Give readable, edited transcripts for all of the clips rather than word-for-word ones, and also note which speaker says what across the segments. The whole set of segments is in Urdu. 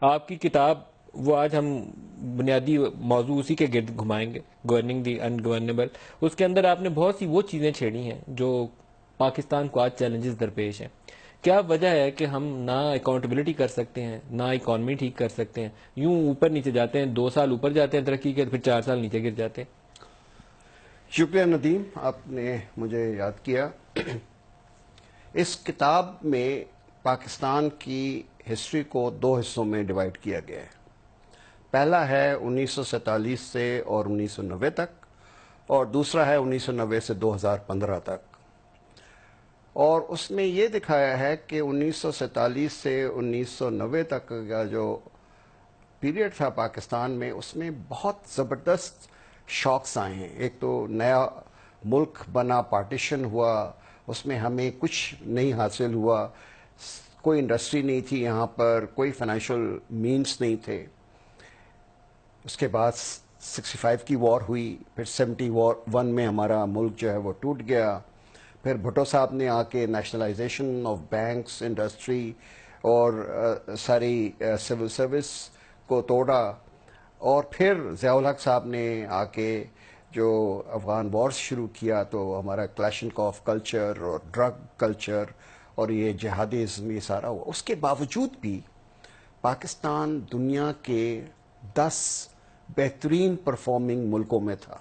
Speaker 1: آپ کی کتاب وہ آج ہم بنیادی موضوع اسی کے گرد گھمائیں گے، گورننگ دی انگورنیبل. اس کے اندر آپ نے بہت سی وہ چیزیں چھیڑی ہیں جو پاکستان کو آج چیلنجز درپیش ہیں. کیا وجہ ہے کہ ہم نہ اکاؤنٹیبلٹی کر سکتے ہیں، نہ اکانومی ٹھیک کر سکتے ہیں، یوں اوپر نیچے جاتے ہیں، 2 سال اوپر جاتے ہیں ترقی کے، پھر 4 سال نیچے گر جاتے ہیں؟
Speaker 2: شکریہ ندیم، آپ نے مجھے یاد کیا. اس کتاب میں پاکستان کی ہسٹری کو 2 حصوں میں ڈیوائیڈ کیا گیا ہے. پہلا ہے 1947 سے اور 1990 تک، اور دوسرا ہے 1990 سے 2015 تک. اور اس میں یہ دکھایا ہے کہ 1947 سے 1990 تک کا جو پیریڈ تھا پاکستان میں، اس میں بہت زبردست شاکس آئے ہیں. ایک تو نیا ملک بنا، پارٹیشن ہوا، اس میں ہمیں کچھ نہیں حاصل ہوا. کوئی انڈسٹری نہیں تھی یہاں پر، کوئی فائنینشیل مینز نہیں تھے. اس کے بعد 65 کی وار ہوئی، پھر 71 میں ہمارا ملک جو ہے وہ ٹوٹ گیا. پھر بھٹو صاحب نے آ کے نیشنلائزیشن آف بینکس، انڈسٹری اور ساری سول سروس کو توڑا. اور پھر ضیاء الحق صاحب نے آ کے جو افغان وارز شروع کیا، تو ہمارا کلیشنگ آف کلچر اور ڈرگ کلچر اور یہ جہادیزم، یہ سارا ہوا. اس کے باوجود بھی پاکستان دنیا کے 10 بہترین پرفارمنگ ملکوں میں تھا.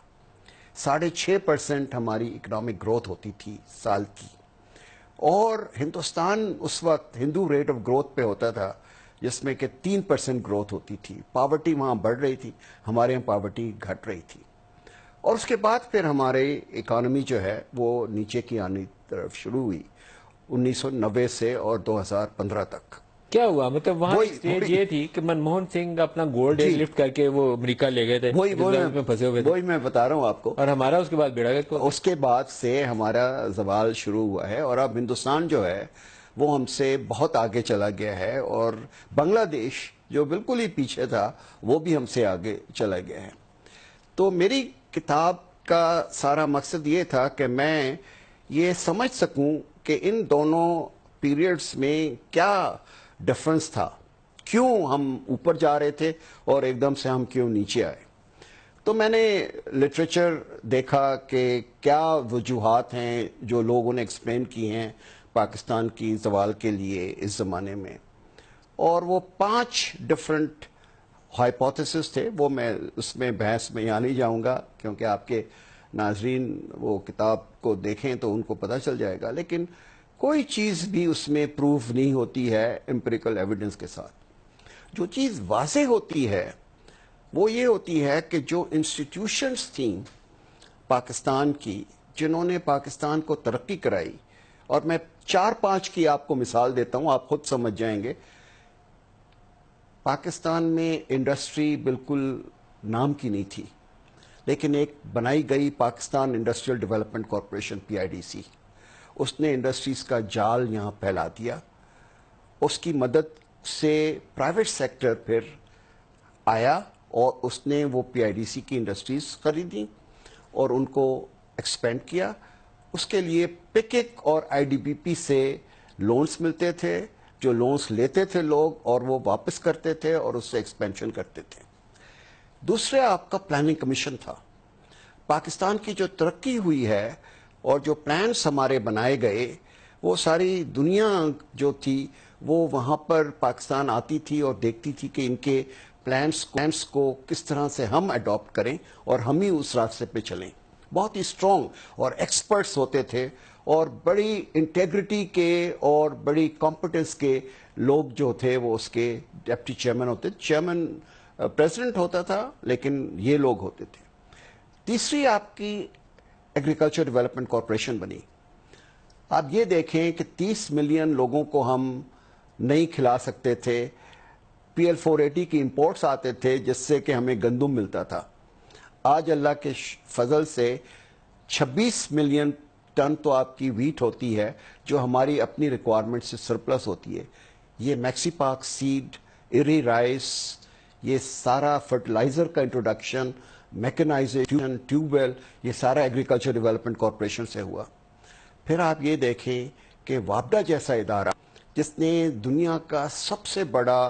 Speaker 2: 6.5% ہماری اکنامک گروتھ ہوتی تھی سال کی. اور ہندوستان اس وقت ہندو ریٹ آف گروتھ پہ ہوتا تھا، جس میں کہ 3% گروتھ ہوتی تھی. پاورٹی وہاں بڑھ رہی تھی، ہمارے یہاں پاورٹی گھٹ رہی تھی. اور اس کے بعد پھر ہمارے اکانومی جو ہے وہ نیچے کی آنے طرف شروع ہوئی 1990 سے اور 2015 تک.
Speaker 1: کیا ہوا؟ مطلب وہاں ایک سٹیج یہ تھی کہ منموہن سنگھ اپنا گولڈ ایج لفٹ کر کے وہ امریکہ لے گئے تھے، ریزرو میں پھنسے ہوئے تھے،
Speaker 2: وہی میں بتا رہا ہوں آپ کو.
Speaker 1: اور ہمارا اس کے بعد بیڑا گرک ہو گیا.
Speaker 2: اس کے بعد سے ہمارا زوال شروع ہوا ہے، اور اب ہندوستان جو ہے وہ ہم سے بہت آگے چلا گیا ہے. اور بنگلہ دیش جو بالکل ہی پیچھے تھا، وہ بھی ہم سے آگے چلا گیا ہے. تو میری کتاب کا سارا مقصد یہ تھا کہ میں یہ سمجھ سکوں کہ ان دونوں پیریڈز میں کیا ڈفرنس تھا، کیوں ہم اوپر جا رہے تھے اور ایک دم سے ہم کیوں نیچے آئے. تو میں نے لٹریچر دیکھا کہ کیا وجوہات ہیں جو لوگوں نے ایکسپلین کی ہیں پاکستان کی زوال کے لیے اس زمانے میں. اور وہ 5 ڈفرنٹ ہائپوتھیسس تھے. وہ میں اس میں بحث میں یہاں نہیں جاؤں گا، کیونکہ آپ کے ناظرین وہ کتاب کو دیکھیں تو ان کو پتہ چل جائے گا. لیکن کوئی چیز بھی اس میں پروف نہیں ہوتی ہے امپیریکل ایویڈنس کے ساتھ. جو چیز واضح ہوتی ہے وہ یہ ہوتی ہے کہ جو انسٹیٹیوشنز تھیں پاکستان کی، جنہوں نے پاکستان کو ترقی کرائی، اور میں 4-5 کی آپ کو مثال دیتا ہوں، آپ خود سمجھ جائیں گے. پاکستان میں انڈسٹری بالکل نام کی نہیں تھی، لیکن ایک بنائی گئی Pakistan industrial development corporation PIDC. اس نے انڈسٹریز کا جال یہاں پھیلا دیا. اس کی مدد سے پرائیویٹ سیکٹر پھر آیا، اور اس نے وہ PIDC کی انڈسٹریز خریدیں اور ان کو ایکسپینڈ کیا. اس کے لیے پکک اور IDBP سے لونز ملتے تھے، جو لونز لیتے تھے لوگ اور وہ واپس کرتے تھے اور اس سے ایکسپینشن کرتے تھے. دوسرا آپ کا پلاننگ کمیشن تھا. پاکستان کی جو ترقی ہوئی ہے اور جو پلانز ہمارے بنائے گئے، وہ ساری دنیا جو تھی وہ وہاں پر پاکستان آتی تھی اور دیکھتی تھی کہ ان کے پلانس کو کس طرح سے ہم اڈاپٹ کریں اور ہم ہی اس راستے پہ چلیں. بہت ہی اسٹرانگ اور ایکسپرٹس ہوتے تھے، اور بڑی انٹیگریٹی کے اور بڑی کمپٹنس کے لوگ جو تھے وہ اس کے ڈپٹی چیئرمین ہوتے تھے. چیئرمین پریزیڈنٹ ہوتا تھا، لیکن یہ لوگ ہوتے تھے. تیسری آپ کی ایگریکلچر ڈیولپمنٹ کارپوریشن بنی. آپ یہ دیکھیں کہ 30 ملین لوگوں کو ہم نہیں کھلا سکتے تھے. PL 480 کی امپورٹس آتے تھے جس سے کہ ہمیں گندم ملتا تھا. آج اللہ کے فضل سے 26 ملین ٹن تو آپ کی ویٹ ہوتی ہے جو ہماری اپنی ریکوائرمنٹ سے سرپلس ہوتی ہے. یہ میکسی پاک سیڈ، ایری رائس، یہ سارا فرٹیلائزر کا انٹروڈکشن، میکنائزیشن، ٹیوب ویل، یہ سارا ایگریکلچر ڈیولپمنٹ کارپوریشن سے ہوا. پھر آپ یہ دیکھیں کہ وابڈا جیسا ادارہ جس نے دنیا کا سب سے بڑا